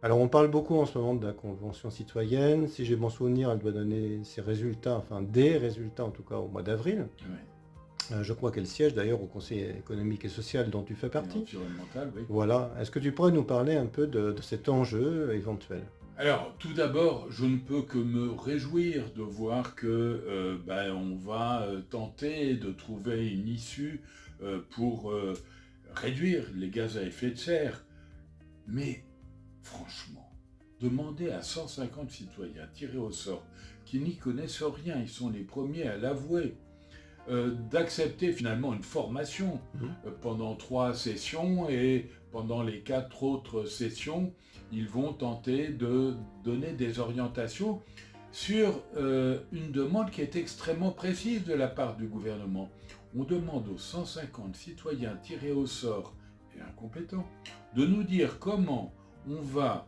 Alors on parle beaucoup en ce moment de la Convention citoyenne. Si j'ai bon souvenir, elle doit donner ses résultats, enfin des résultats en tout cas au mois d'avril. Ouais. Je crois qu'elle siège d'ailleurs au Conseil économique et social dont tu fais Et partie. environnemental, oui. Voilà. Est-ce que tu pourrais nous parler un peu de cet enjeu éventuel? Alors, tout d'abord, je ne peux que me réjouir de voir que on va tenter de trouver une issue pour réduire les gaz à effet de serre. Mais franchement, demander à 150 citoyens tirés au sort qui n'y connaissent rien, ils sont les premiers à l'avouer, d'accepter finalement une formation Mhm. pendant 3 sessions et pendant les 4 autres sessions, ils vont tenter de donner des orientations sur une demande qui est extrêmement précise de la part du gouvernement. On demande aux 150 citoyens tirés au sort et incompétents de nous dire comment on va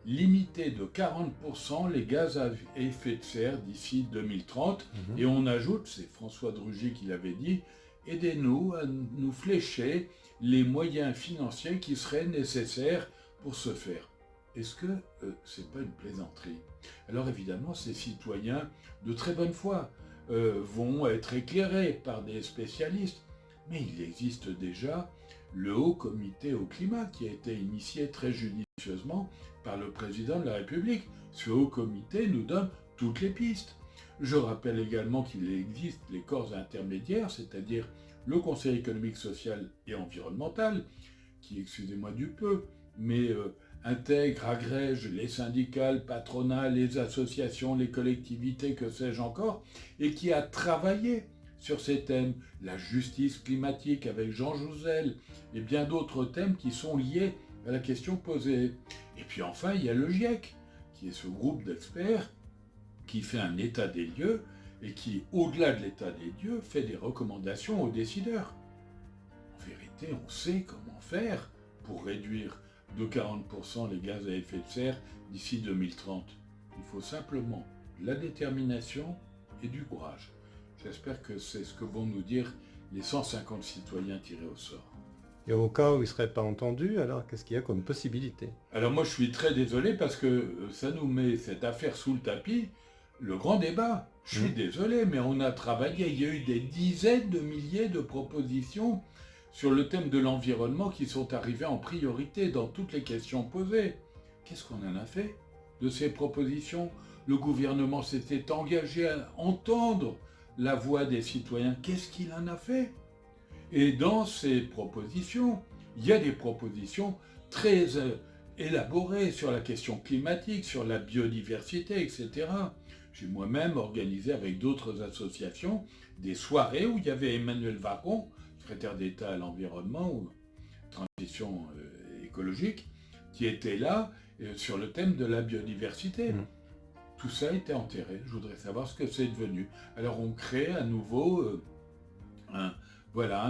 limiter de 40% les gaz à effet de serre d'ici 2030. Mhm. Et on ajoute, c'est François de Rugy qui l'avait dit, aidez-nous à nous flécher les moyens financiers qui seraient nécessaires pour ce faire. Est-ce que c'est pas une plaisanterie? Alors évidemment, ces citoyens de très bonne foi vont être éclairés par des spécialistes, mais il existe déjà le Haut Comité au climat qui a été initié très judicieusement par le président de la République. Ce Haut Comité nous donne toutes les pistes. Je rappelle également qu'il existe les corps intermédiaires, c'est-à-dire le Conseil économique, social et environnemental, qui, excusez-moi du peu, mais intègre, agrège les syndicats, le patronat, les associations, les collectivités, que sais-je encore, et qui a travaillé sur ces thèmes, la justice climatique avec Jean Jouzel, et bien d'autres thèmes qui sont liés à la question posée. Et puis enfin, il y a le GIEC, qui est ce groupe d'experts qui fait un état des lieux et qui, au-delà de l'état des lieux, fait des recommandations aux décideurs. En vérité, on sait comment faire pour réduire de 40% les gaz à effet de serre d'ici 2030. Il faut simplement de la détermination et du courage. J'espère que c'est ce que vont nous dire les 150 citoyens tirés au sort. Et au cas où il ne serait pas entendu, alors qu'est-ce qu'il y a comme possibilité? Alors moi je suis très désolé parce que ça nous met cette affaire sous le tapis, le grand débat. Je suis Mhm. désolé, mais on a travaillé, il y a eu des dizaines de milliers de propositions sur le thème de l'environnement qui sont arrivées en priorité dans toutes les questions posées. Qu'est-ce qu'on en a fait de ces propositions? Le gouvernement s'était engagé à entendre la voix des citoyens. Qu'est-ce qu'il en a fait? Et dans ces propositions, il y a des propositions très élaborées sur la question climatique, sur la biodiversité, etc. J'ai moi-même organisé avec d'autres associations des soirées où il y avait Emmanuel Vargon, secrétaire d'État à l'environnement ou transition écologique, qui était là sur le thème de la biodiversité. Mhm. Tout ça a été enterré. Je voudrais savoir ce que c'est devenu. Alors on crée à nouveau un, voilà,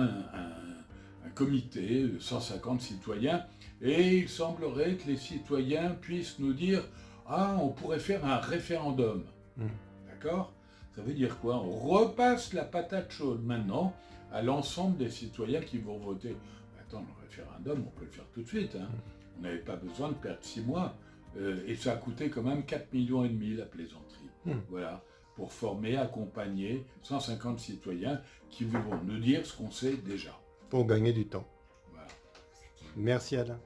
un comité de 150 citoyens, et il semblerait que les citoyens puissent nous dire « Ah, on pourrait faire un référendum Mhm. ». D'accord? Ça veut dire quoi? On repasse la patate chaude maintenant à l'ensemble des citoyens qui vont voter. Attends, le référendum, on peut le faire tout de suite. Hein. On n'avait pas besoin de perdre 6 mois. Et ça a coûté quand même 4,5 millions la plaisanterie. Mhm. Voilà, pour former, accompagner 150 citoyens qui vont nous dire ce qu'on sait déjà. Pour gagner du temps. Voilà. Merci Alain.